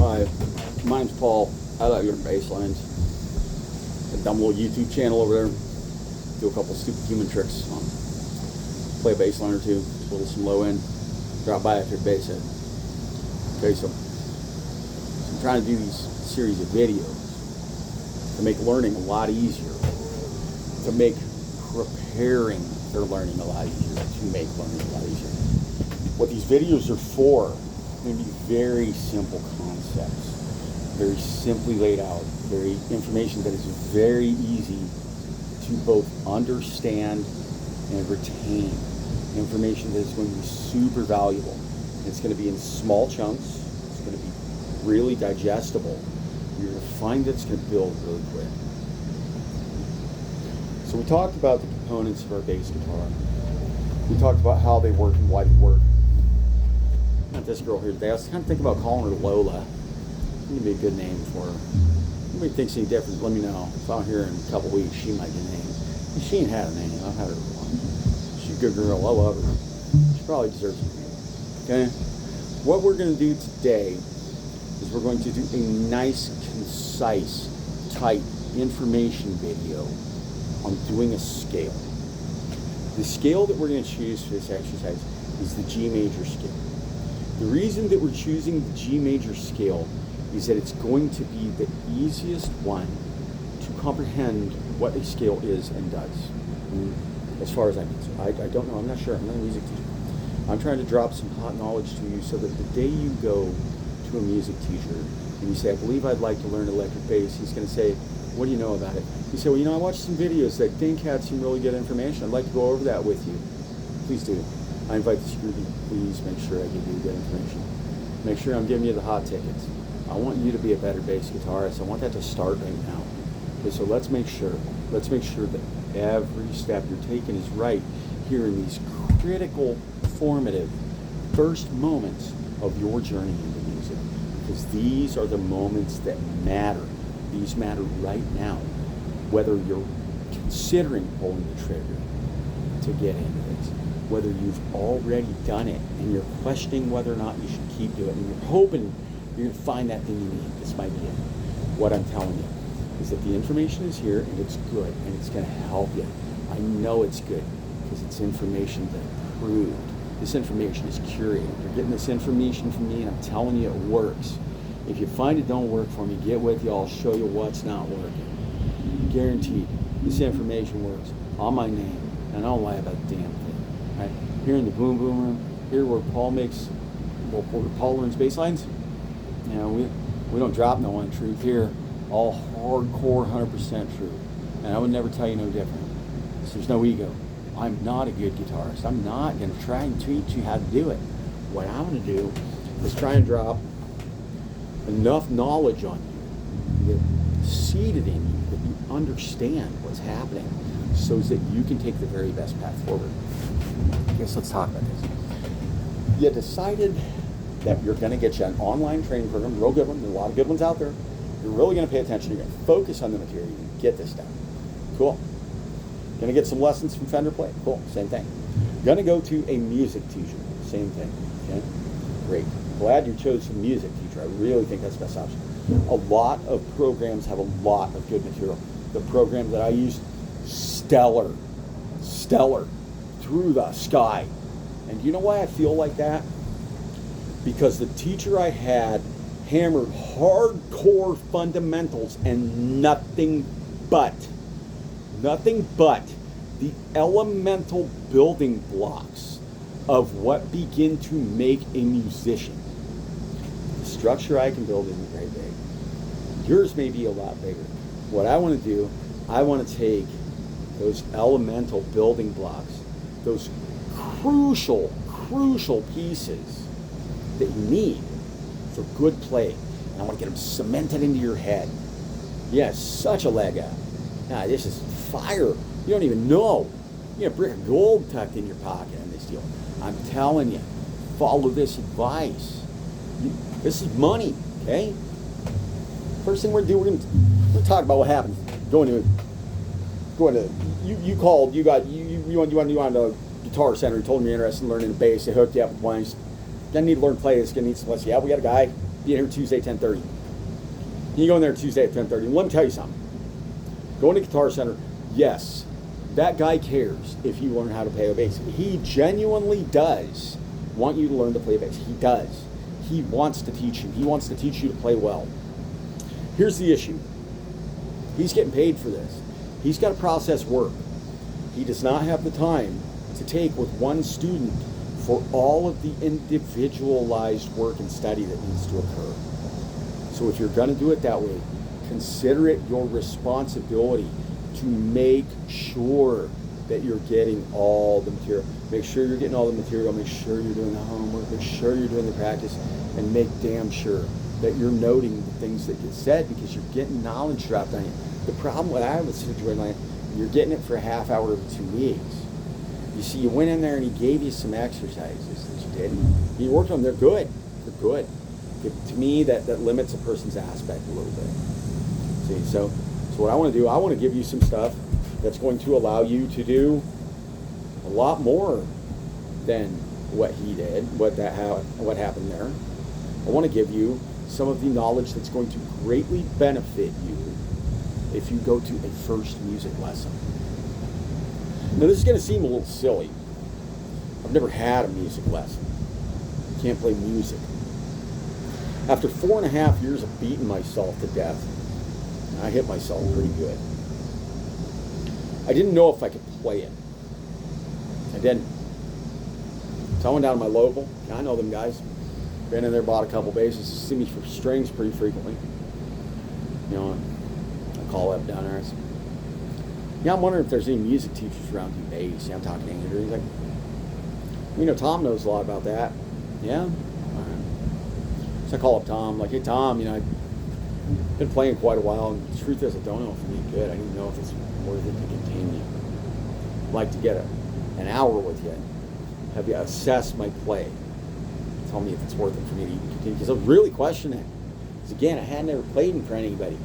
Hi, mine's Paul. I like your bass lines. A dumb little YouTube channel over there. Do a couple stupid human tricks. Play a bass line or two, a little some low end. Drop by after the bass hit. Okay, so I'm trying to do these series of videos to make learning a lot easier, to make preparing for learning a lot easier, to make learning a lot easier. What these videos are for, going to be very simple concepts, very simply laid out, very information that is very easy to both understand and retain. Information that is going to be super valuable. It's going to be in small chunks. It's going to be really digestible. You're going to find that it's going to build really quick. So we talked about the components of our bass guitar. We talked about how they work and why they work. Not this girl here today. I was kind of thinking about calling her Lola. That'd be a good name for her. If anybody thinks any different, let me know. If I'm here in a couple weeks, she might get a name. She ain't had a name. I've had her for a while. She's a good girl. I love her. She probably deserves a name. Okay? What we're going to do today is we're going to do a nice, concise, tight information video on doing a scale. The scale that we're going to choose for this exercise is the G major scale. The reason that we're choosing the G major scale is that it's going to be the easiest one to comprehend what a scale is and does. As far as I'm concerned, I don't know, I'm not sure, I'm not a music teacher. I'm trying to drop some hot knowledge to you so that the day you go to a music teacher and you say, I believe I'd like to learn electric bass, he's going to say, what do you know about it? You say, well, I watched some videos that think had some really good information. I'd like to go over that with you. Please do. I invite the security, please make sure I give you good information. Make sure I'm giving you the hot tickets. I want you to be a better bass guitarist. I want that to start right now. Okay, so let's make sure that every step you're taking is right here in these critical, formative first moments of your journey into music. Because these are the moments that matter. These matter right now. Whether you're considering pulling the trigger to get into this, whether you've already done it and you're questioning whether or not you should keep doing it, and you're hoping you're going to find that thing you need. This might be it. What I'm telling you is that the information is here and it's good and it's going to help you. I know it's good because it's information that proved. This information is curated. You're getting this information from me and I'm telling you it works. If you find it don't work for me, get with you. I'll show you what's not working. Guaranteed. This information works on my name and I don't lie about a damn thing. Right? Here in the boom boom room, here where Paul learns bass lines, we don't drop no untruth here. All hardcore 100% true. And I would never tell you no different. So there's no ego. I'm not a good guitarist. I'm not going to try and teach you how to do it. What I'm going to do is try and drop enough knowledge on you, that seated in you, that you understand what's happening so that you can take the very best path forward. I guess let's talk about this. You decided that you're going to get you an online training program, real good one, there's a lot of good ones out there. You're really going to pay attention, you're going to focus on the material, you can get this done. Cool. Going to get some lessons from Fender Play. Cool, same thing. Going to go to a music teacher. Same thing. Okay? Great. Glad you chose a music teacher. I really think that's the best option. A lot of programs have a lot of good material. The program that I used, stellar, through the sky. And you know why I feel like that? Because the teacher I had hammered hardcore fundamentals and nothing but the elemental building blocks of what begin to make a musician. The structure I can build isn't very big. Yours may be a lot bigger. What I want to do, I want to take those elemental building blocks, those crucial pieces that you need for good play, and I want to get them cemented into your head. Yeah, such a leg up. Nah, this is fire. You don't even know. You have a brick of gold tucked in your pocket on this deal. I'm telling you, follow this advice. This is money, okay? First thing we're going to talk about what happened. Going to you called. You went to a Guitar Center. You told them you're interested in learning the bass. They hooked you up with ones. Gonna need to learn to play this. Gonna need some lessons. Yeah, we got a guy. Be here Tuesday at 10:30. You go in there Tuesday at 10:30. And let me tell you something. Going to Guitar Center, yes, that guy cares if you learn how to play a bass. He genuinely does want you to learn to play bass. He does. He wants to teach you. He wants to teach you to play well. Here's the issue. He's getting paid for this. He's got to process work. He does not have the time to take with one student for all of the individualized work and study that needs to occur. So if you're going to do it that way, consider it your responsibility to make sure that you're getting all the material. Make sure you're getting all the material. Make sure you're doing the homework. Make sure you're doing the practice. And make damn sure that you're noting the things that get said, because you're getting knowledge dropped on you. The problem with I was situated like you're getting it for a half hour of 2 weeks. You see, you went in there and he gave you some exercises that you did. You worked on them. They're good. They're good. To me, that limits a person's aspect a little bit. See, so what I want to do, I want to give you some stuff that's going to allow you to do a lot more than what he did, what happened there. I want to give you some of the knowledge that's going to greatly benefit you if you go to a first music lesson. Now, this is going to seem a little silly. I've never had a music lesson. Can't play music. After 4.5 years of beating myself to death, I hit myself pretty good. I didn't know if I could play it. I didn't. So I went down to my local. I know them guys. Been in there, bought a couple basses. See me for strings pretty frequently. You know, I call up down there. I said, yeah, I'm wondering if there's any music teachers around who bass. Yeah, I'm talking to Andrew. He's like, you know, Tom knows a lot about that. Yeah? All right. So I call up Tom, like, hey, Tom, you know, I've been playing quite a while, and the truth is I don't know if I'm any good. I don't even know if it's worth it to continue. I'd like to get an hour with you, have you assess my play. Tell me if it's worth it for me to even continue, because I'm really questioning it. Because again, I had never played in front of anybody.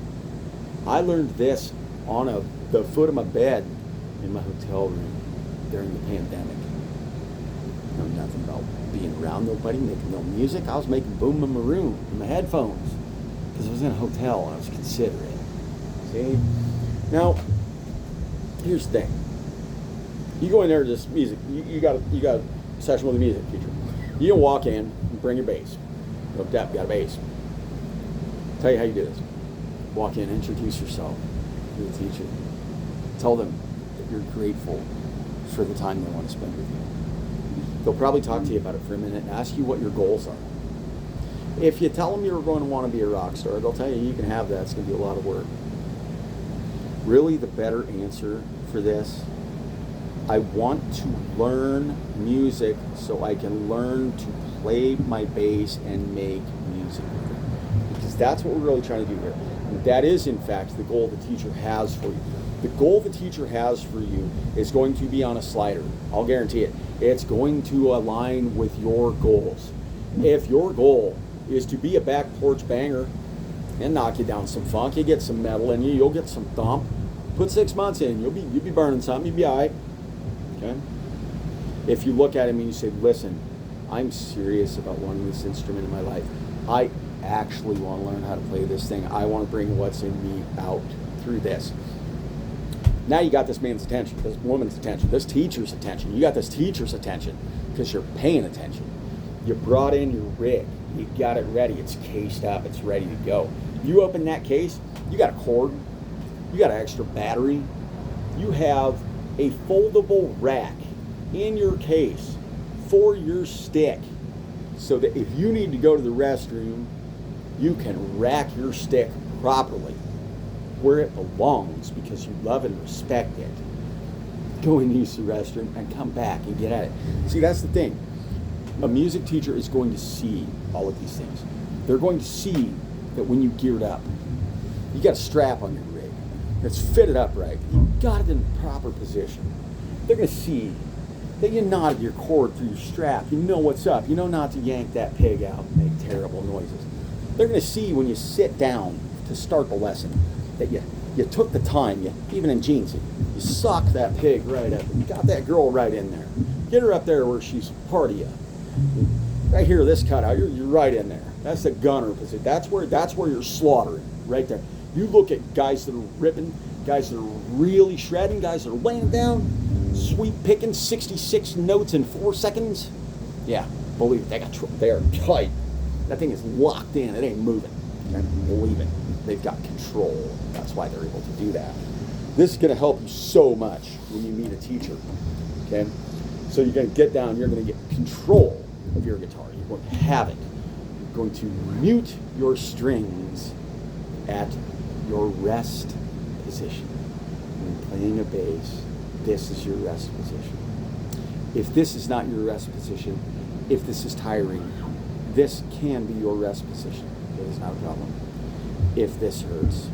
I learned this on the foot of my bed in my hotel room during the pandemic. I know nothing about being around nobody, making no music. I was making Boom in my room, in my headphones, because I was in a hotel and I was considerate. See? Now, here's the thing. You go in there to this music, you got a session with a music teacher. You can walk in and bring your bass. You looked up, got a bass. Tell you how you do this. Walk in, introduce yourself to the teacher. Tell them that you're grateful for the time they want to spend with you. They'll probably talk to you about it for a minute and ask you what your goals are. If you tell them you're going to want to be a rock star, they'll tell you you can have that. It's going to be a lot of work. Really, the better answer for this, I want to learn music so I can learn to play my bass and make music with it. Because that's what we're really trying to do here. And that is, in fact, the goal the teacher has for you. The goal the teacher has for you is going to be on a slider. I'll guarantee it. It's going to align with your goals. If your goal is to be a back porch banger and knock you down some funk, you get some metal in you, you'll get some thump. Put 6 months in, you'll be burning something, you'll be all right. Okay? If you look at him and you say, listen, I'm serious about wanting this instrument in my life. I actually want to learn how to play this thing. I want to bring what's in me out through this. Now you got this man's attention, this woman's attention, this teacher's attention. You got this teacher's attention because you're paying attention. You brought in your rig. You got it ready. It's cased up. It's ready to go. You open that case, you got a cord. You got an extra battery. You have a foldable rack in your case for your stick, so that if you need to go to the restroom, you can rack your stick properly where it belongs because you love and respect it. Go and use the restroom and come back and get at it. See, that's the thing. A music teacher is going to see all of these things. They're going to see that when you geared up, you got a strap on your rig. It's fitted up right. You got it in the proper position. They're going to see that you knotted your cord through your strap. You know what's up. You know not to yank that pig out and make terrible noises. They're going to see when you sit down to start the lesson that you took the time, even in jeans, you sock that pig right up. You got that girl right in there. Get her up there where she's part of you. Right here, this cutout, you're right in there. That's the gunner position. That's where you're slaughtering, right there. You look at guys that are ripping, guys that are really shredding, guys that are laying it down, sweep picking 66 notes in 4 seconds. Yeah, believe it, they are tight. That thing is locked in. It ain't moving. Okay? Believe it. They've got control. That's why they're able to do that. This is going to help you so much when you meet a teacher. Okay, so you're going to get down. You're going to get control of your guitar. You're going to have it. You're going to mute your strings at your rest position. When playing a bass, this is your rest position. If this is not your rest position, if this is tiring, this can be your rest position. It is not a problem. If this hurts,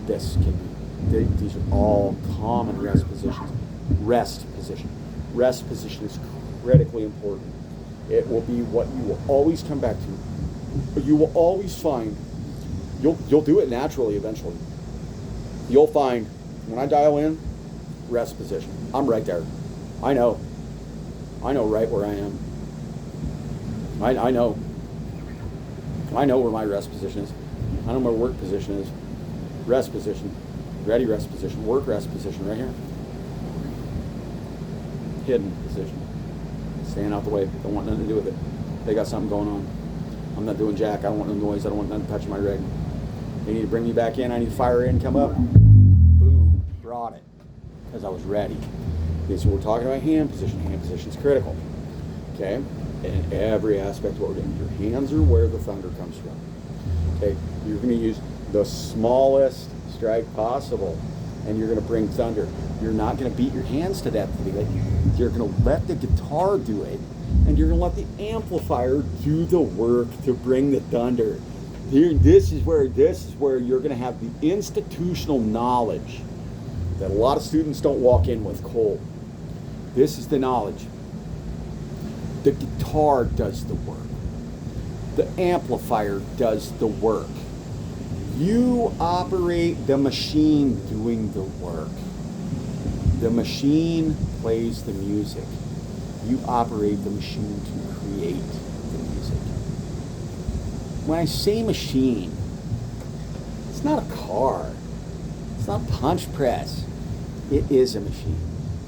this can be. These are all common rest positions. Rest position. Rest position is critically important. It will be what you will always come back to. You will always find, you'll do it naturally eventually. You'll find, when I dial in, rest position. I'm right there. I know right where I am. I know where my rest position is. I know where my work position is. Rest position. Ready rest position. Work rest position right here. Hidden position. Staying out the way. Don't want nothing to do with it. They got something going on. I'm not doing jack. I don't want no noise. I don't want nothing touching my rig. They need to bring me back in. I need to fire in, come up. Boom. Brought it. Because I was ready. Okay, so we're talking about hand position. Hand position is critical. Okay? In every aspect of what we're doing. Your hands are where the thunder comes from. Okay? You're going to use the smallest strike possible, and you're going to bring thunder. You're not going to beat your hands to death to do it. You're going to let the guitar do it, and you're going to let the amplifier do the work to bring the thunder. Here, this is where you're going to have the institutional knowledge that a lot of students don't walk in with cold. This is the knowledge. The guitar does the work. The amplifier does the work. You operate the machine doing the work. The machine plays the music. You operate the machine to create the music. When I say machine, it's not a car. It's not a punch press. It is a machine.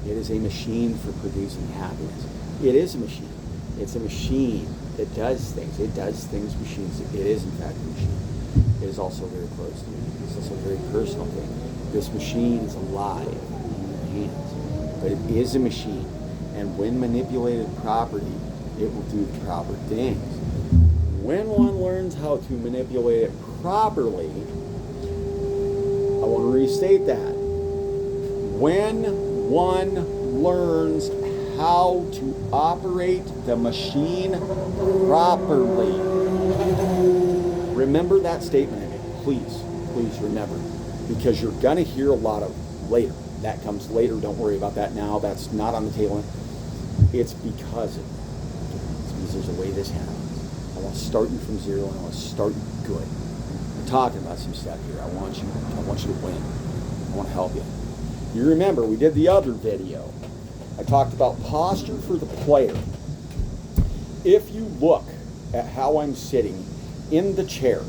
It is a machine for producing happiness. It is a machine. It's a machine that does things. It does things machines. It is in fact a machine. It is also very close to me. It's also a very personal thing. This machine is alive in your hands, but it is a machine. And when manipulated properly, it will do the proper things. When one learns how to manipulate it properly, I want to restate that. When one learns how to operate the machine properly, remember that statement in it. Please remember. Because you're going to hear a lot of later. That comes later. Don't worry about that now. That's not on the table. It's because there's a way this happens. I want to start you from zero, and I want to start you good. We're talking about some stuff here. I want you to win. I want to help you. You remember, we did the other video. I talked about posture for the player. If you look at how I'm sitting in the chair,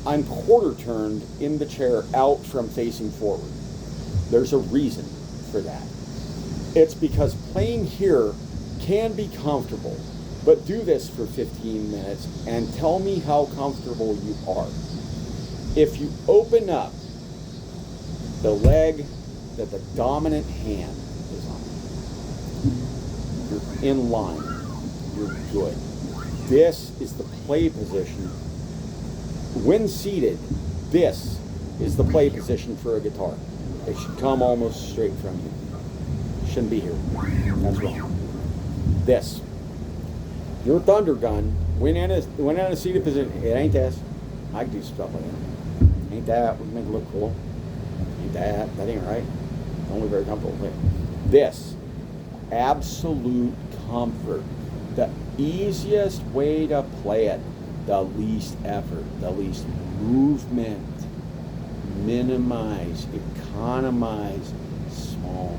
I'm quarter turned in the chair out from facing forward. There's a reason for that. It's because playing here can be comfortable, but do this for 15 minutes and tell me how comfortable you are. If you open up the leg that the dominant hand is on, you're in line, you're good. This is the play position. When seated, this is the play position for a guitar. It should come almost straight from you. Shouldn't be here. That's wrong. This. Your thunder gun, when in a seated position, it ain't this. I can do stuff like that. Ain't that. We can make it look cool. Ain't that. That ain't right. Only very comfortable. This. Absolute comfort. The easiest way to play it. The least effort. The least movement. Minimize. Economize. Small.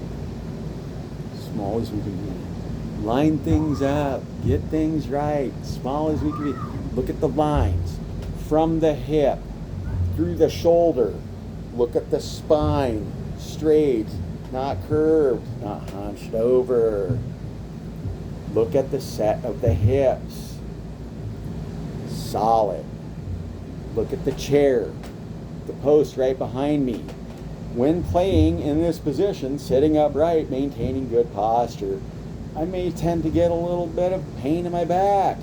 Small as we can be. Line things up, get things right, small as we can be. Look at the lines from the hip, through the shoulder. Look at the spine, straight, not curved, not hunched over. Look at the set of the hips, solid. Look at the chair, the post right behind me. When playing in this position, sitting upright, maintaining good posture, I may tend to get a little bit of pain in my back.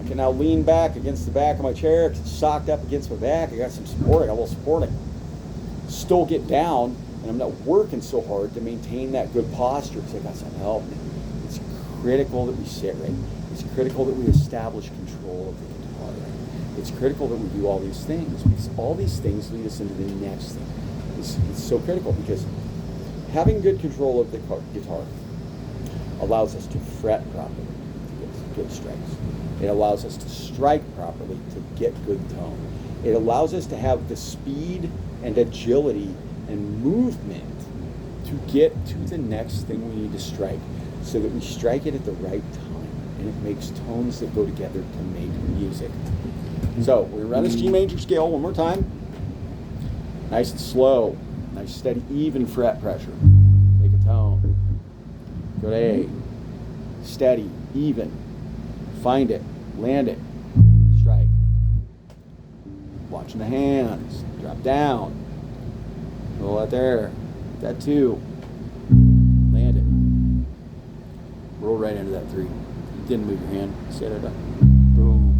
I can now lean back against the back of my chair because it's socked up against my back. I got some support, I got a little supporting. Still get down, and I'm not working so hard to maintain that good posture because I got some help. It's critical that we sit right. It's critical that we establish control of the guitar right. It's critical that we do all these things because all these things lead us into the next thing. It's so critical because having good control of the guitar allows us to fret properly to get good strikes. It allows us to strike properly to get good tone. It allows us to have the speed and agility and movement to get to the next thing we need to strike so that we strike it at the right time and it makes tones that go together to make music. So we're going to run this G major scale one more time. Nice and slow, nice steady even fret pressure. Make a tone. Go to A. Steady, even. Find it, land it, strike. Watching the hands. Drop down. Roll out there. That 2. Land it. Roll right into that 3. Didn't move your hand. Set it up. Boom.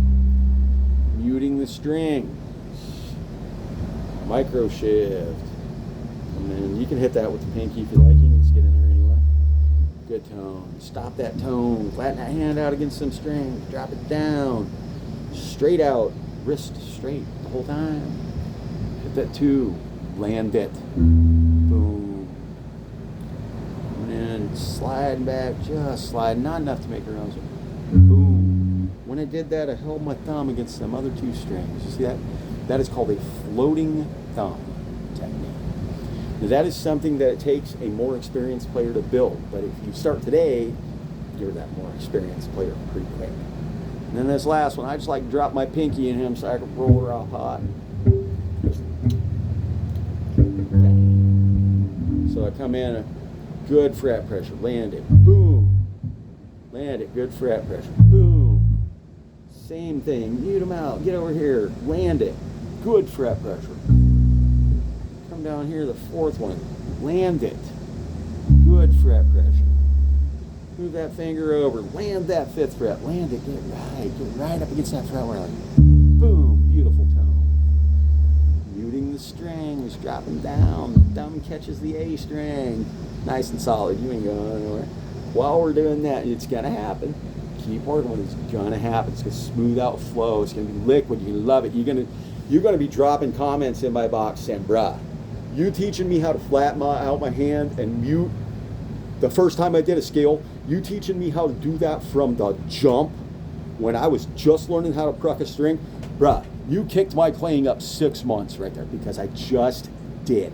Muting the string. Micro shift. And then you can hit that with the pinky if you like. You can just get in there anyway. Good tone. Stop that tone. Flatten that hand out against some strings. Drop it down. Straight out. Wrist straight the whole time. Hit that 2. Land it. Boom. And then slide back. Just slide. Not enough to make a round. Boom. When I did that, I held my thumb against some other 2 strings. You see that? That is called a floating thumb technique. Now that is something that it takes a more experienced player to build, but if you start today, you're that more experienced player pretty quick. And then this last one, I just like to drop my pinky in him so I can roll her off hot. So I come in, good fret pressure, land it, boom. Land it, good fret pressure, boom. Same thing, mute them out, get over here, land it, good fret pressure. Come down here, the 4th one, land it, good fret pressure. Move that finger over, land that 5th fret, land it, get right up against that fret where like, boom, beautiful tone. Muting the strings, dropping down, the thumb catches the A string, nice and solid, you ain't going anywhere. While we're doing that, it's gonna happen. Keep working with it, it's gonna happen. It's gonna smooth out flow, it's gonna be liquid, you're gonna love it. You're gonna be dropping comments in my box saying, bruh, you teaching me how to flatten out my hand and mute the first time I did a scale, you teaching me how to do that from the jump when I was just learning how to pluck a string, bruh, you kicked my playing up 6 months right there because I just did.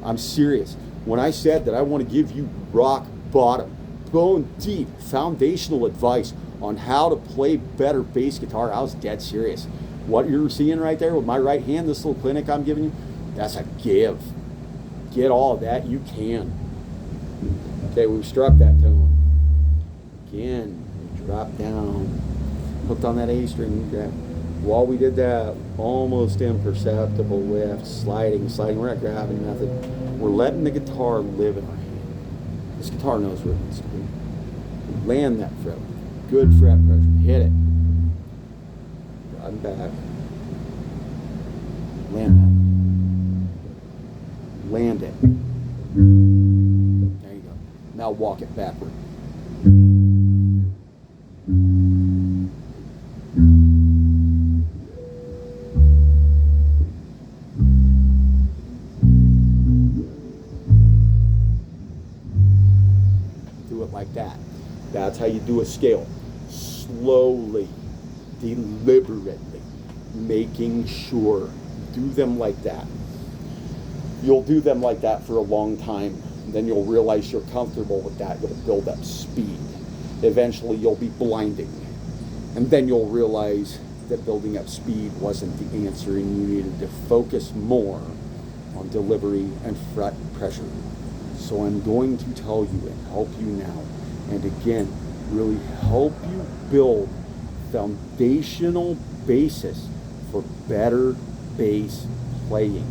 I'm serious. When I said that I want to give you rock bottom, bone deep, foundational advice on how to play better bass guitar, I was dead serious. What you're seeing right there with my right hand, this little clinic I'm giving you, that's a give. Get all of that you can. Okay, we've struck that tone. Again, drop down. Hooked on that A string. While we did that, almost imperceptible lift, sliding. We're not grabbing method. We're letting the guitar live in our hand. This guitar knows where it needs to be. Land that fret. Good fret pressure. Hit it. Driving back. Land that. Land it. There you go. Now walk it backward. Do it like that. That's how you do a scale. Slowly, deliberately, making sure. Do them like that. You'll do them like that for a long time. Then you'll realize you're comfortable with that. You'll build up speed. Eventually you'll be blinding. And then you'll realize that building up speed wasn't the answer and you needed to focus more on delivery and fret pressure. So I'm going to tell you and help you now, and again, really help you build foundational basis for better bass playing.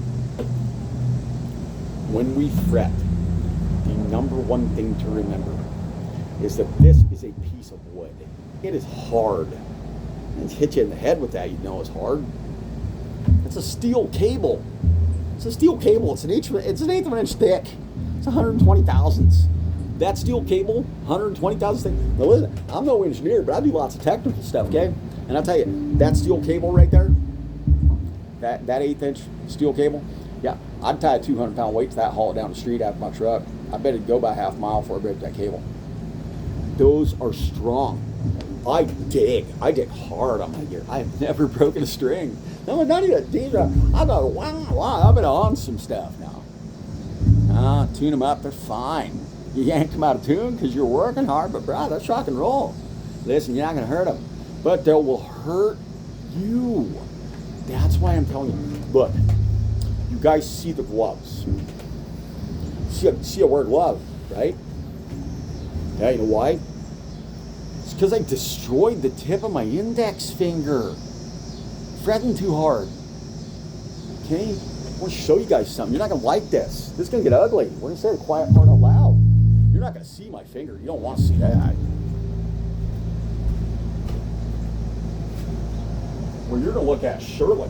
When we fret, the number one thing to remember is that this is a piece of wood. It is hard. And to hit you in the head with that, you know it's hard. It's a steel cable. It's a steel cable. It's an eighth of an inch thick. It's 120 thousandths. That steel cable, 120 thousandths. Now listen, I'm no engineer, but I do lots of technical stuff, okay? And I'll tell you, that steel cable right there, that eighth inch steel cable, yeah, I'd tie a 200-pound weight to that, haul it down the street out of my truck. I bet it'd go by half a mile before I break that cable. Those are strong. I dig hard on my gear. I've never broken a string. No, not even a DJ. I go, wow, I've been on some stuff now. Tune them up, they're fine. You yank them out of tune because you're working hard, but bro, that's rock and roll. Listen, you're not going to hurt them, but they will hurt you. That's why I'm telling you. Look, you guys see the gloves. See a word glove, right? Yeah, you know why? It's because I destroyed the tip of my index finger. Fretting too hard. Okay? I want to show you guys something. You're not going to like this. This is going to get ugly. We're going to say the quiet part out loud. You're not going to see my finger. You don't want to see that. Well, you're going to look at Shirley.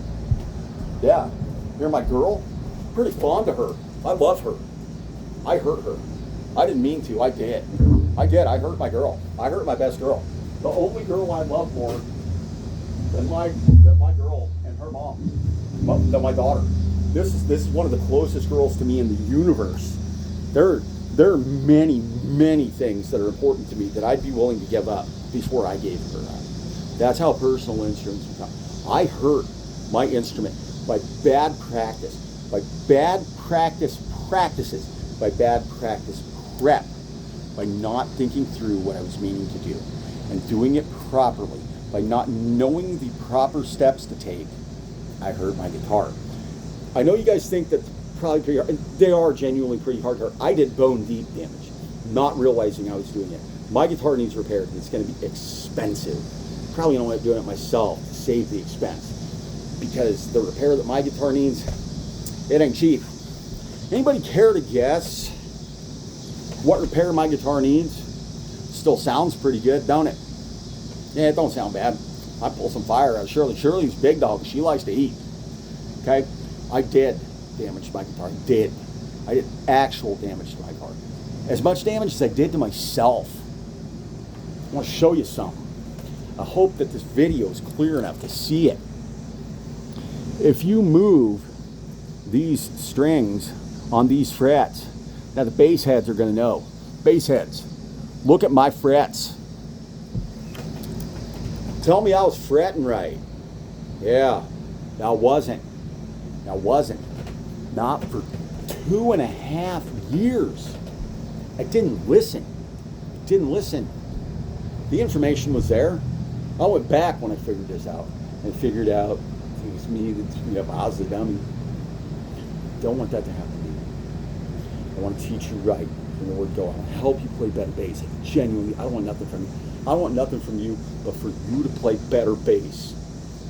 Yeah. You're my girl. Pretty fond of her. I love her. I hurt her. I didn't mean to. I did. I hurt my girl. I hurt my best girl. The only girl I love more than my girl and her mom, than my daughter. This is one of the closest girls to me in the universe. There are many, many things that are important to me that I'd be willing to give up before I gave her up. That's how personal instruments become. I hurt my instrument by bad practice, by bad practice practices, by bad practice prep, by not thinking through what I was meaning to do and doing it properly, by not knowing the proper steps to take. I hurt my guitar. I know you guys think that probably pretty hard, and they are genuinely pretty hard. I did bone deep damage, not realizing I was doing it. My guitar needs repaired, and it's going to be expensive. Probably don't end up doing it myself to save the expense, because the repair that my guitar needs, it ain't cheap. Anybody care to guess what repair my guitar needs? Still sounds pretty good, don't it? Yeah, it don't sound bad. I pull some fire out of Shirley. Shirley's big dog. She likes to eat. Okay? I did damage to my guitar. I did actual damage to my guitar. As much damage as I did to myself. I want to show you something. I hope that this video is clear enough to see it. If you move these strings on these frets, now the bass heads are going to know. Bass heads, look at my frets. Tell me I was fretting right. Yeah, I wasn't. Not for 2.5 years. I didn't listen. The information was there. I went back when I figured this out and figured out it was me that I was the dummy. Don't want that to happen to you. I want to teach you right from the word go. I want to help you play better bass. Genuinely, I don't want nothing from you. I don't want nothing from you but for you to play better bass.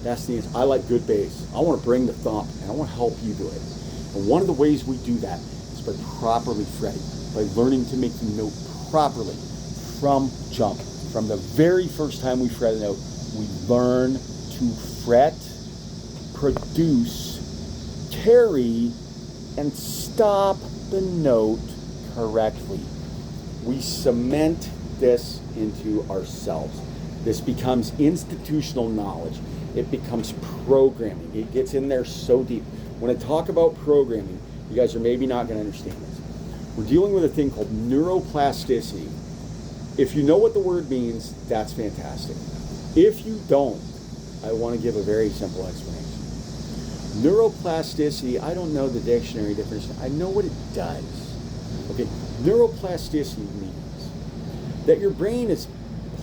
That's the answer. I like good bass. I want to bring the thump, and I want to help you do it. And one of the ways we do that is by properly fretting, by learning to make the note properly from jump. From the very first time we fret a note, we learn to fret, produce, carry, and stop the note correctly. We cement this into ourselves. This becomes institutional knowledge. It becomes programming. It gets in there so deep. When I talk about programming, you guys are maybe not going to understand this. We're dealing with a thing called neuroplasticity. If you know what the word means, that's fantastic. If you don't, I want to give a very simple explanation. Neuroplasticity, I don't know the dictionary definition. I know what it does. Okay, neuroplasticity means that your brain is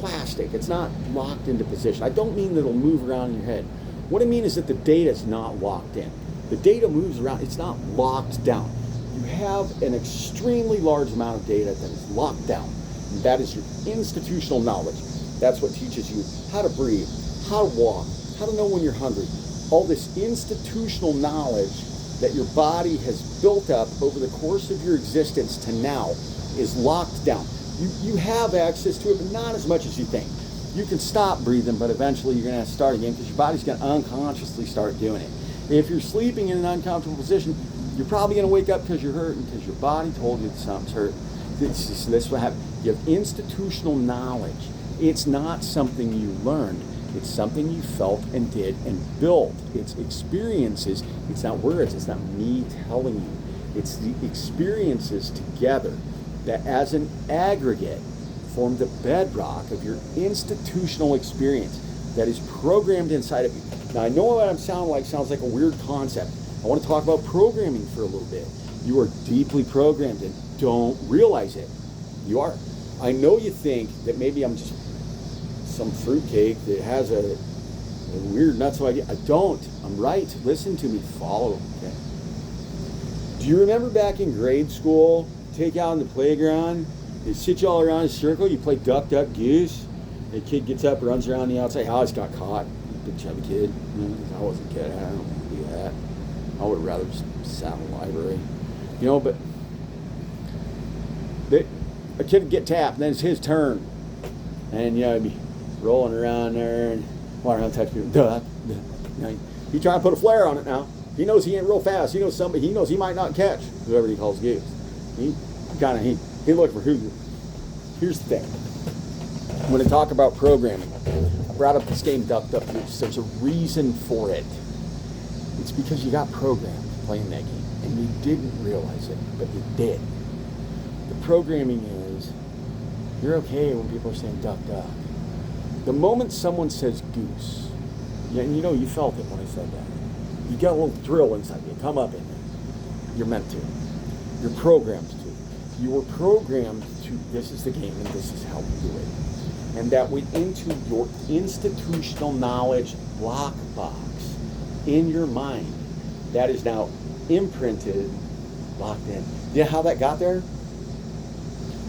plastic. It's not locked into position. I don't mean that it'll move around in your head. What I mean is that the data is not locked in. The data moves around. It's not locked down. You have an extremely large amount of data that is locked down. And that is your institutional knowledge. That's what teaches you how to breathe, how to walk, how to know when you're hungry. All this institutional knowledge that your body has built up over the course of your existence to now is locked down. You have access to it, but not as much as you think. You can stop breathing, but eventually you're going to have to start again because your body's going to unconsciously start doing it. If you're sleeping in an uncomfortable position, you're probably going to wake up because you're hurting, because your body told you that something's hurt. This is what happens. You have institutional knowledge. It's not something you learned. It's something you felt and did and built. It's experiences. It's not words. It's not me telling you. It's the experiences together that as an aggregate form the bedrock of your institutional experience that is programmed inside of you. Now, I know what I'm sounding like sounds like a weird concept. I want to talk about programming for a little bit. You are deeply programmed and don't realize it. You are. I know you think that maybe I'm just some fruitcake that has a weird nutso idea. I don't. I'm right. Listen to me. Follow. Okay. Do you remember back in grade school, take out on the playground, they sit you all around in a circle, you play duck, duck, goose, and the kid gets up, runs around the outside. Oh, I just got caught. Big chubby kid. I wasn't a kid. I don't want to do that. I would have rather just sat in the library. But a kid would get tapped, and then it's his turn. And, he'd be rolling around there and walking around touching people. Duck, duck. He trying to put a flare on it now. He knows he ain't real fast. He knows he might not catch whoever he calls goose. He looked for who. Here's the thing. When I talk about programming, I brought up this game Duck, Duck, Goose. There's a reason for it. It's because you got programmed playing that game, and you didn't realize it, but you did. The programming is, you're okay when people are saying duck, duck. The moment someone says goose, and you felt it when I said that. You got a little thrill inside you. Come up in there. You're meant to. You're programmed to. You were programmed to, this is the game and this is how we do it. And that went into your institutional knowledge lockbox in your mind. That is now imprinted, locked in. You know how that got there?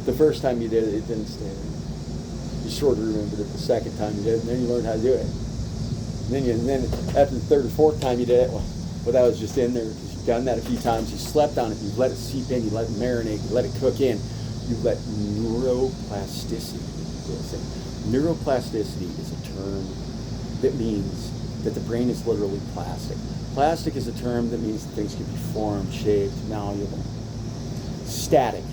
The first time you did it, it didn't stay there. You sort of remembered it the second time you did it, and then you learned how to do it. And then after the third or fourth time you did it, well, that was just in there because you've done that a few times. You slept on it, you let it seep in, you let it marinate, you let it cook in. You let neuroplasticity. Neuroplasticity is a term that means that the brain is literally plastic. Plastic is a term that means that things can be formed, shaped, malleable. Static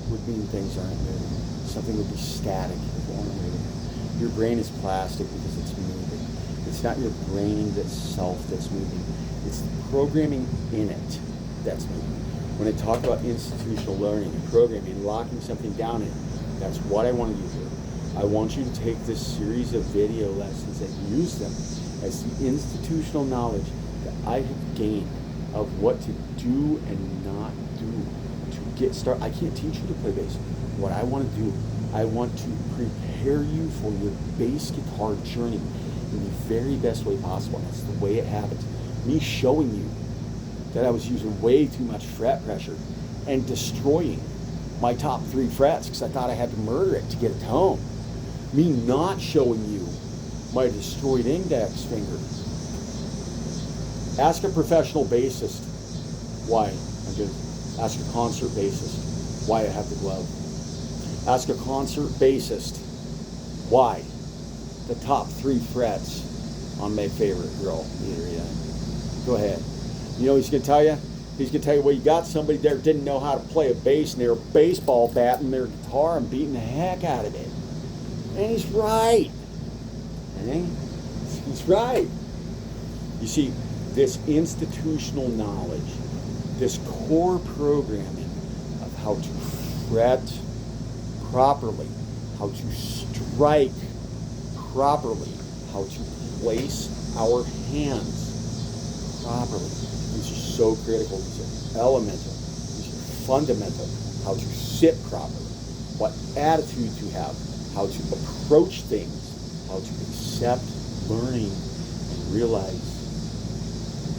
would mean things aren't moving. Something would be static if it weren't moving. Your brain is plastic because it's moving. It's not your brain itself that's moving. It's the programming in it that's moving. When I talk about institutional learning and programming, locking something down in, that's what I want you to do. I want you to take this series of video lessons and use them as the institutional knowledge that I have gained of what to do and not do to get started. I can't teach you to play bass. What I want to do, I want to prepare you for your bass guitar journey in the very best way possible. That's the way it happens. Me showing you that I was using way too much fret pressure and destroying my top 3 frets because I thought I had to murder it to get a tone. Me not showing you my destroyed index finger. Ask a professional bassist why I did it. Ask a concert bassist why I have the glove. Ask a concert bassist why the top 3 frets on my favorite girl. Go ahead. You know what he's going to tell you? He's going to tell you, well, you got somebody there that didn't know how to play a bass, and they were baseball batting their guitar and beating the heck out of it. And he's right. He's right. You see, this institutional knowledge, this core programming of how to fret properly, how to strike properly, how to place our hands properly. These are so critical. These are elemental. These are fundamental. How to sit properly. What attitude to have. how to approach things, how to accept learning, and realize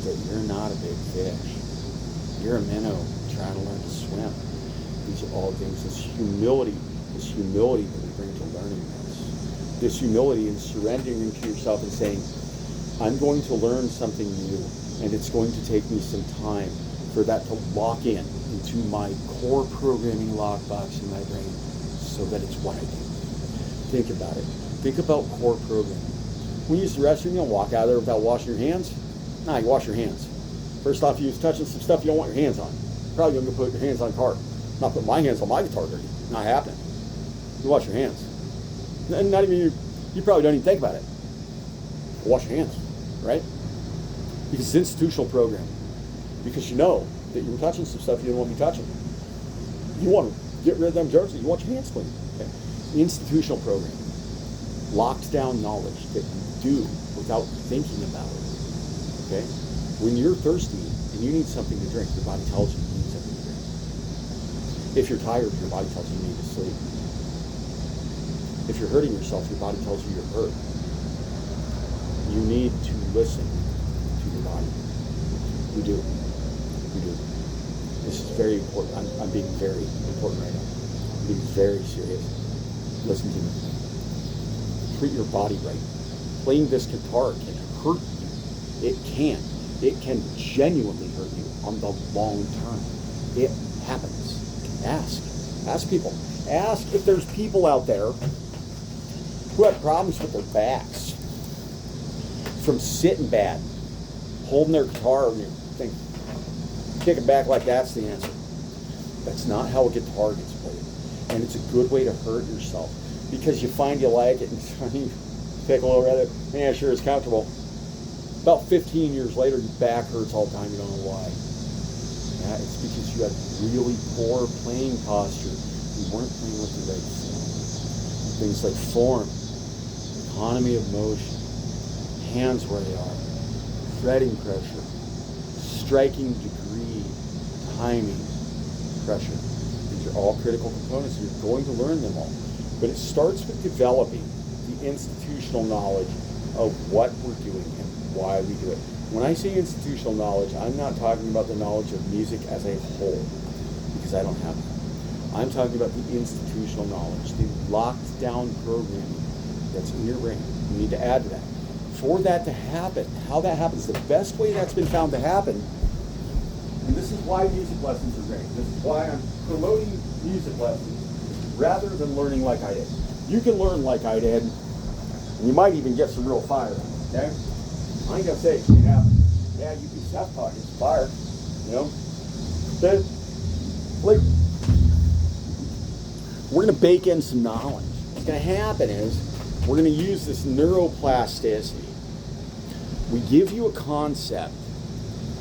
that you're not a big fish. You're a minnow trying to learn to swim. These are all things. This humility that we bring to learning this humility and surrendering into yourself and saying, I'm going to learn something new, and it's going to take me some time for that to lock into my core programming lockbox in my brain so that it's what I do. Think about it. Think about core programming. When you use the restroom, you don't walk out of there without washing your hands. Nah, you wash your hands. First off, you was touching some stuff you don't want your hands on. Probably going to put your hands on the cart. Not put my hands on my guitar dirty. Not happening. You wash your hands. And not even you probably don't even think about it. Wash your hands, right? Because it's institutional programming. Because you know that you were touching some stuff you didn't want to be touching. You want to get rid of them germs, you want your hands clean. Okay? Institutional programming locks down knowledge that you do without thinking about it. Okay? When you're thirsty and you need something to drink, your body tells you need something to drink. If you're tired, your body tells you you need to sleep. If you're hurting yourself, your body tells you you're hurt. You need to listen to your body. You do. You do. This is very important. I'm being very important right now. I'm being very serious. Listen to me. Treat your body right. Playing this guitar can hurt you. It can. It can genuinely hurt you on the long term. It happens. Ask. Ask people. Ask if there's people out there who have problems with their backs from sitting bad, holding their guitar and you think, kick it back like that's the answer. That's not how a guitar gets played. And it's a good way to hurt yourself because you find you like it and you take a little rather, man, sure it's comfortable. About 15 years later, your back hurts all the time, you don't know why. Yeah, it's because you had really poor playing posture. You weren't playing with the right form. Things like form, economy of motion, hands where they are, fretting pressure, striking degree, timing, pressure. These are all critical components. You're going to learn them all. But it starts with developing the institutional knowledge of what we're doing and why we do it. When I say institutional knowledge, I'm not talking about the knowledge of music as a whole, because I don't have that. I'm talking about the institutional knowledge, the locked down programming that's in your brain. You need to add to that. For that to happen, how that happens, the best way that's been found to happen, and this is why music lessons are great. This is why I'm promoting music lessons rather than learning like I did. You can learn like I did, and you might even get some real fire, okay? I ain't gonna say it can't happen. Yeah, you can self-talk, it's fire, you know? Then, like, we're gonna bake in some knowledge. What's gonna happen is, we're gonna use this neuroplasticity. We give you a concept,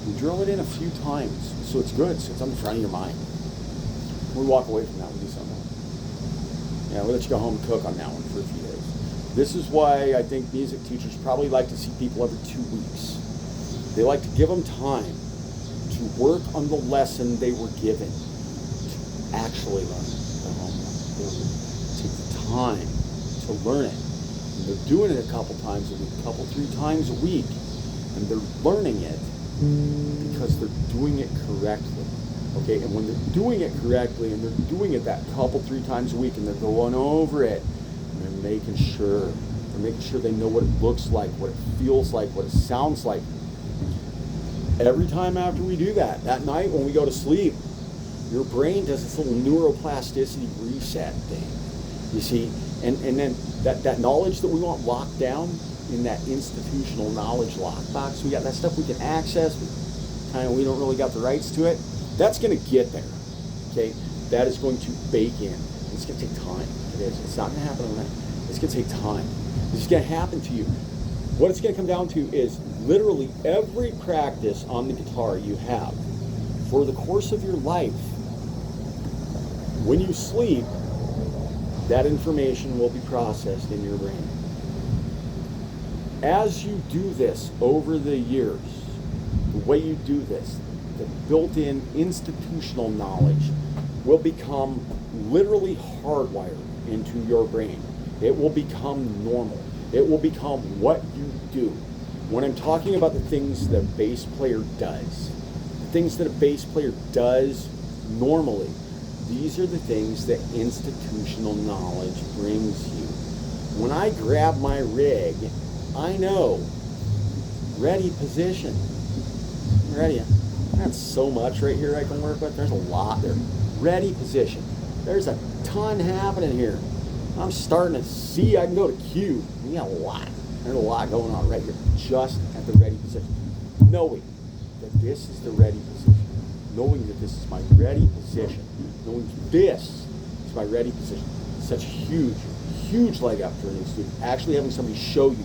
we drill it in a few times, so it's good, so it's on the front of your mind. We walk away from that, we do something else. Yeah, we'll let you go home and cook on that one for a few days. This is why I think music teachers probably like to see people every 2 weeks. They like to give them time to work on the lesson they were given to actually learn the homework. They will take the time to learn it. And they're doing it a couple times a week, a couple, 3 times a week, and they're learning it because they're doing it correctly. Okay, and when they're doing it correctly and they're doing it that couple, 3 times a week and they're going over it, and they're making sure they know what it looks like, what it feels like, what it sounds like. Every time after we do that, that night when we go to sleep, your brain does this little neuroplasticity reset thing. You see, and then that knowledge that we want locked down in that institutional knowledge lockbox, we got that stuff we can access, we don't really got the rights to it. That's going to get there, okay? That is going to bake in. It's going to take time. It is. It's not going to happen overnight. It's going to take time. It's going to happen to you. What it's going to come down to is literally every practice on the guitar you have for the course of your life. When you sleep, that information will be processed in your brain. As you do this over the years, the way you do this, the built-in institutional knowledge will become literally hardwired into your brain. It will become normal. It will become what you do. When I'm talking about the things that a bass player does, the things that a bass player does normally, these are the things that institutional knowledge brings you. When I grab my rig, I know, ready position. Ready. That's so much right here I can work with. There's a lot there. Ready position. There's a ton happening here. I'm starting to see I can go to Q. We got a lot. There's a lot going on right here, just at the ready position. Knowing that this is the ready position. Knowing that this is my ready position. Knowing this is my ready position. Such a huge leg up for an student. Actually having somebody show you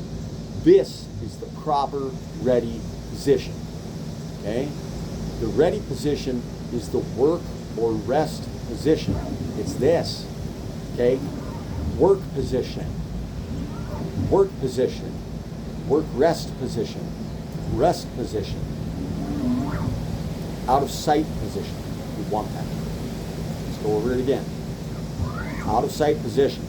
this is the proper ready position. Okay? The ready position is the work or rest position. It's this. Okay? Work position. Work position. Work rest position. Rest position. Out of sight position. We want that. Let's go over it again. Out of sight position.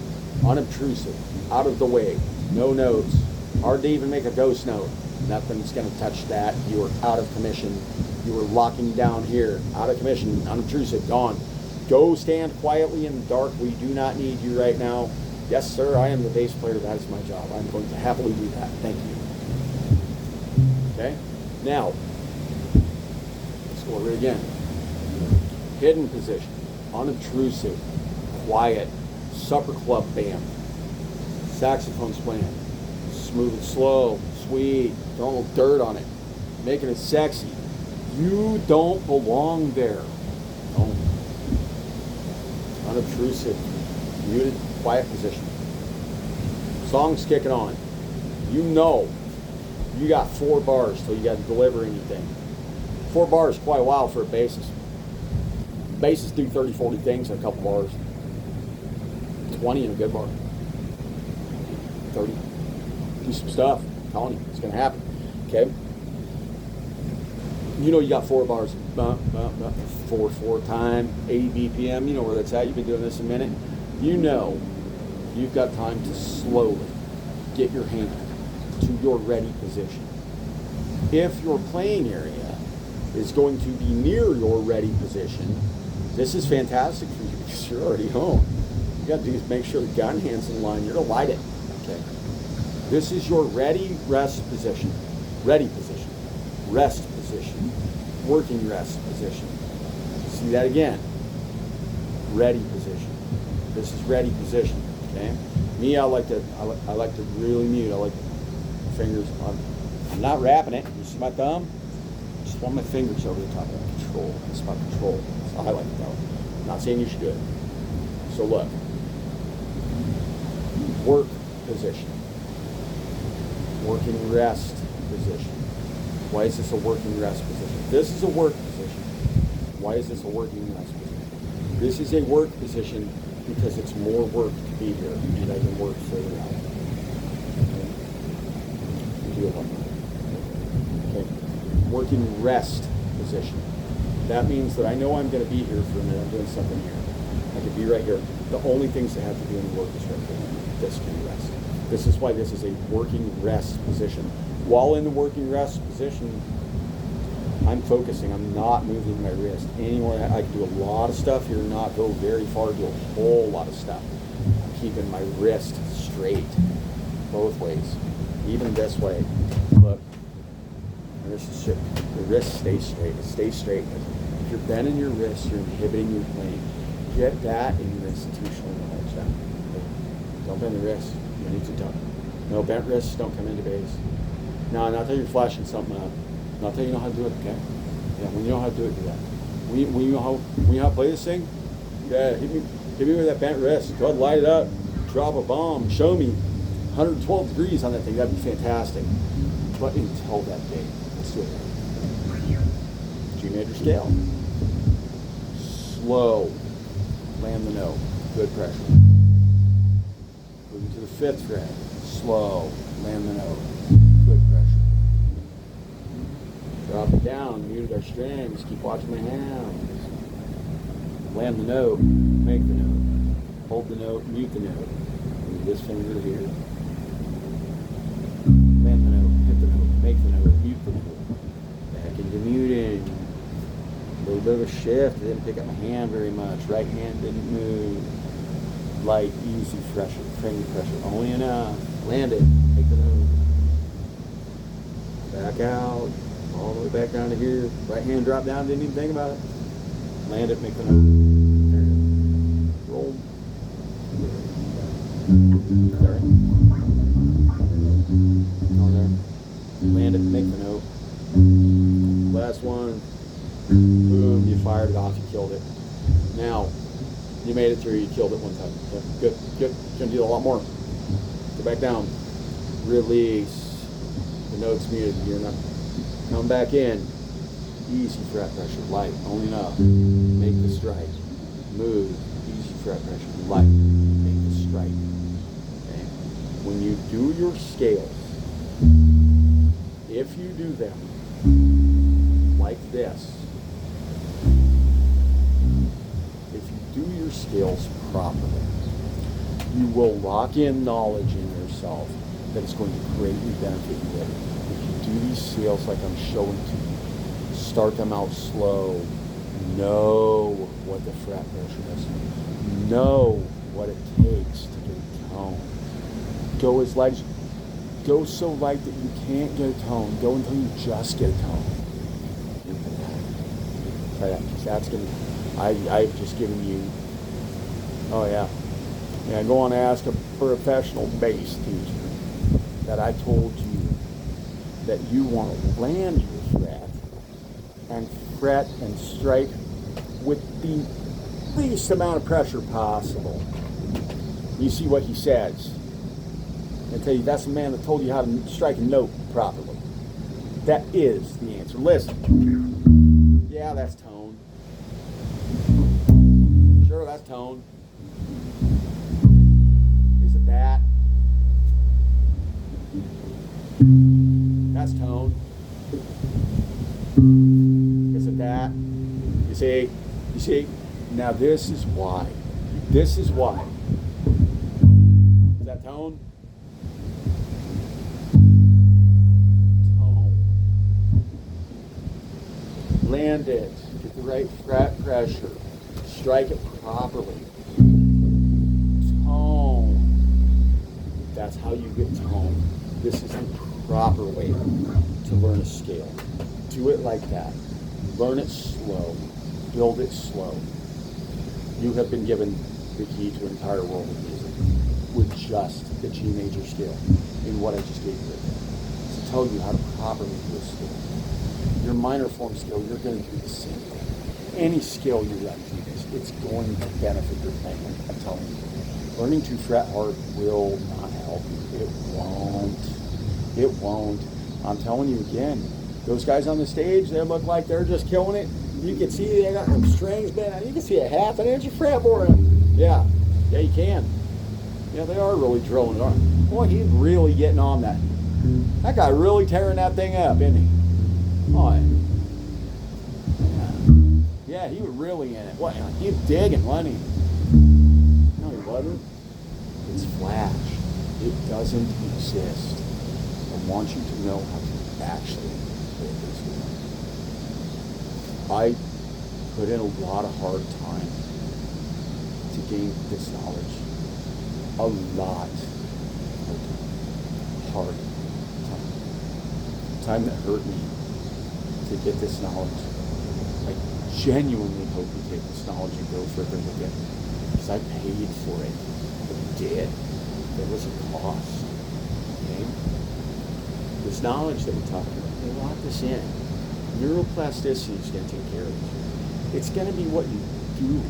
Unobtrusive. Out of the way. No notes. Hard to even make a ghost note. Nothing's going to touch that. You are out of commission. You are locking down here. Out of commission. Unobtrusive. Gone. Go stand quietly in the dark. We do not need you right now. Yes, sir, I am the bass player. That is my job. I'm going to happily do that. Thank you. Okay? Now, let's go over it again. Hidden position. Unobtrusive. Quiet. Supper club band. Saxophone's playing. Smooth and slow. Sweet. Throwing a little dirt on it. Making it sexy. You don't belong there. No. Unobtrusive. Muted. Quiet position. Song's kicking on. You know you got 4 bars till you got to deliver anything. 4 bars is quite a while for a bassist. Bassists do 30, 40 things in a couple bars. 20 in a good bar. 30. Do some stuff. I'm telling you, it's going to happen. Okay? You know you got 4 bars. 4 time, 80 BPM. You know where that's at. You've been doing this a minute. You know you've got time to slowly get your hand to your ready position. If your playing area is going to be near your ready position, this is fantastic for you because you're already home. You got to do is make sure the gun hand's in line. You're going to light it. Okay. This is your ready rest position. Ready position. Rest position. Working rest position. See that again. Ready position. This is ready position. Okay. Me, I like to really mute. I like my fingers. I'm not wrapping it. You see my thumb? Just want my fingers over the top of the control. It's about control. That's how I like to go. I'm not saying you should do it. So look. Work position. Working rest position. Why is this a working rest position? This is a work position. Why is this a working rest position? This is a work position because it's more work to be here, and I can work further out. Okay. Working rest position. That means that I know I'm going to be here for a minute. I'm doing something here. I could be right here. The only things that have to do in the work is right here. This can be rest. This is why this is a working rest position. While in the working rest position, I'm focusing. I'm not moving my wrist anywhere. I can do a lot of stuff here, not go very far, do a whole lot of stuff. I'm keeping my wrist straight both ways, even this way. Look, the wrist stays straight. It stays straight. If you're bending your wrist, you're inhibiting your playing. Get that in your institutional knowledge down. Don't bend the wrist. You need to don't. No, bent wrists don't come into bass. No, not that you're flashing something up. Not that you know how to do it, okay? Yeah, when you know how to do it, do that. When you know how to play this thing, yeah, hit me with that bent wrist. Go ahead, light it up, drop a bomb, show me 112 degrees on that thing. That'd be fantastic. But until that day, let's do it. G major scale. Slow. Land the note. Good pressure. Moving to the 5th fret. Slow. Land the note. Good pressure. Drop it down. Muted our strings. Keep watching my hands. Land the note. Make the note. Hold the note. Mute the note. this finger here. Land the note, hit the note, make the note, mute the note. Back into muting. A little bit of a shift. I didn't pick up my hand very much. Right hand didn't move. Light, easy pressure, finger pressure, only enough. Land it, take the note. Back out, all the way back down to here. Right hand drop down, didn't even think about it. Land it, make the note. Roll. There. On there. Land it, make the note. Last one. Boom, you fired it off, you killed it. Now, you made it through, you killed it one time. Yeah, good, good. Gonna do a lot more. Go back down. Release. The note's muted. You're not. Come back in. Easy fret pressure, light, only enough. Make the strike. Move. Easy fret pressure, light. Make the strike. Okay? When you do your scales, if you do them like this, if you do your scales properly, you will lock in knowledge in yourself that is going to greatly benefit you later. If you do these scales like I'm showing to you, start them out slow, know what the fret pressure is, know what it takes to get a tone. Go as light, go so light that you can't get a tone. Go until you just get a tone. Try that, because that's going to, I've just given you, oh yeah, go on and ask a professional bass teacher that I told you that you want to land your fret and fret and strike with the least amount of pressure possible. You see what he says. I tell you, that's the man that told you how to strike a note properly. That is the answer. Listen. Yeah, that's tone. Sure, that's tone. Is it that? That's tone. Is it that? You see? Now this is why. This is why. Is that tone? Tone. Land it. Get the right fret pressure. Strike it properly. Tone. That's how you get tone. This is the proper way to learn a scale. Do it like that. Learn it slow. Build it slow. You have been given the key to an entire world of music with just the G major scale in what I just gave you right there. To tell you how to properly do a scale. Your minor form scale, you're going to do the same thing. Any scale you learn through this, it's going to benefit your playing. I'm telling you. Learning to fret hard will not help you. It won't. It won't. I'm telling you again, those guys on the stage, they look like they're just killing it. You can see they got them strings bent out. You can see a half an inch of fretboard in them. Yeah, you can. Yeah, they are really drilling it on. Boy, he's really getting on that. That guy really tearing that thing up, isn't he? Boy. Yeah, he was really in it. What? He was digging, wasn't he? No, he wasn't. It's flash. It doesn't exist. I want you to know how to actually play this game. I put in a lot of hard time to gain this knowledge. A lot of hard time. Time that hurt me to get this knowledge. I genuinely hope you take this knowledge and go further with it. Because I paid for it. I did. There was a cost. Okay? This knowledge that we're talking about, they lock this in. Neuroplasticity is going to take care of it. It's going to be what you do.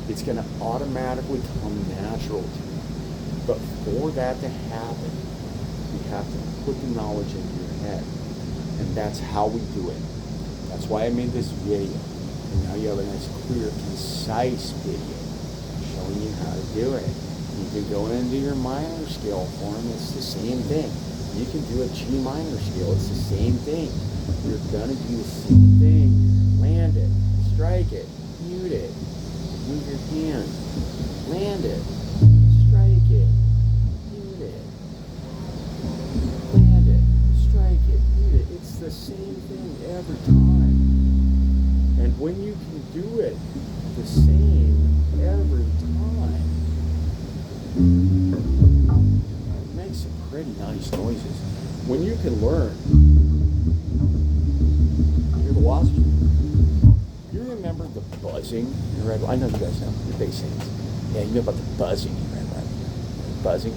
It's going to automatically come natural to you. But for that to happen, you have to put the knowledge into your head. And that's how we do it. That's why I made this video. And now you have a nice, clear, concise video showing you how to do it. You can go into your minor scale form. It's the same thing. You can do a G minor scale. It's the same thing. You're going to do the same thing. Land it. Strike it. Mute it. Move your hand. Land it. Strike it. it, eat it. It's the same thing every time. And when you can do it the same every time, it makes some pretty nice noises. When you can learn, hear the wasps? You remember the buzzing in Red? I know you guys know, you're bass hands. Yeah, you know about the buzzing in Red Rocket. Buzzing.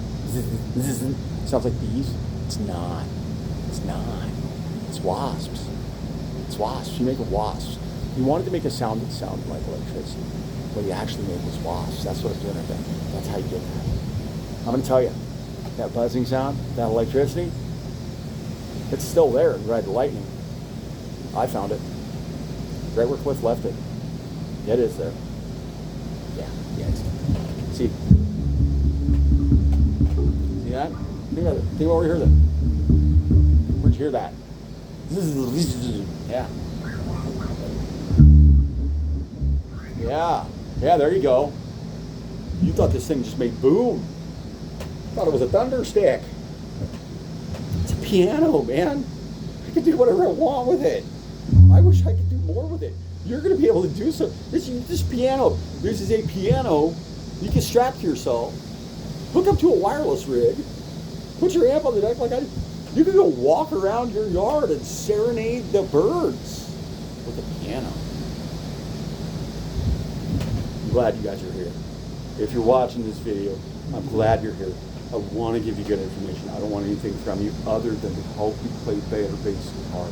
Sounds like bees. It's not. It's not. It's wasps. It's wasps. You make a wasp. You wanted to make a sound that sounded like electricity. What you actually made was wasps. That's what I'm doing right there. That's how you get that. I'm going to tell you, that buzzing sound, that electricity, it's still there in Red Lightning. I found it. Right where Cliff left it. It is there. Yeah, it's see. See that? Think about it. Think about where you heard it. Where'd you hear that? Yeah. Yeah, there you go. You thought this thing just made boom. Thought it was a thunder stick. It's a piano, man. I can do whatever I want with it. I wish I could do more with it. You're going to be able to do so. This piano, this is a piano you can strap to yourself, hook up to a wireless rig, put your amp on the deck like I do. You can go walk around your yard and serenade the birds with a piano. I'm glad you guys are here. If you're watching this video, I'm glad you're here. I want to give you good information. I don't want anything from you other than to help you play better bass guitar.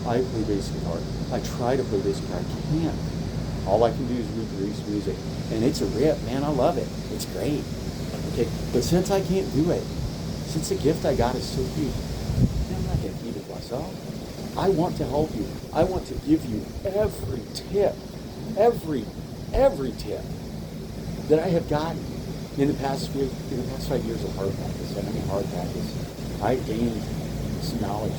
I play bass guitar. I try to play bass guitar. I can't. All I can do is reproduce music. And it's a rip, man. I love it. It's great. Okay, but since I can't do it, since the gift I got is so huge, I'm not going to keep it myself. I want to help you. I want to give you every tip, every tip that I have gotten in the past 5 years of hard practice. And I mean hard practice. I gained some knowledge.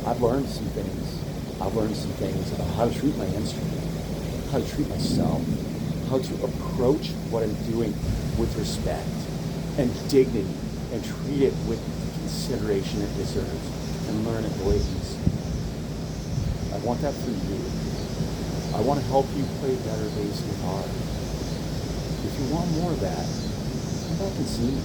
I've learned some things. I've learned some things about how to treat my instrument, how to treat myself, how to approach what I'm doing with respect and dignity, and treat it with the consideration it deserves, and learn avoidance. I want that for you. I want to help you play better bass guitar. If you want more of that, come back and see me.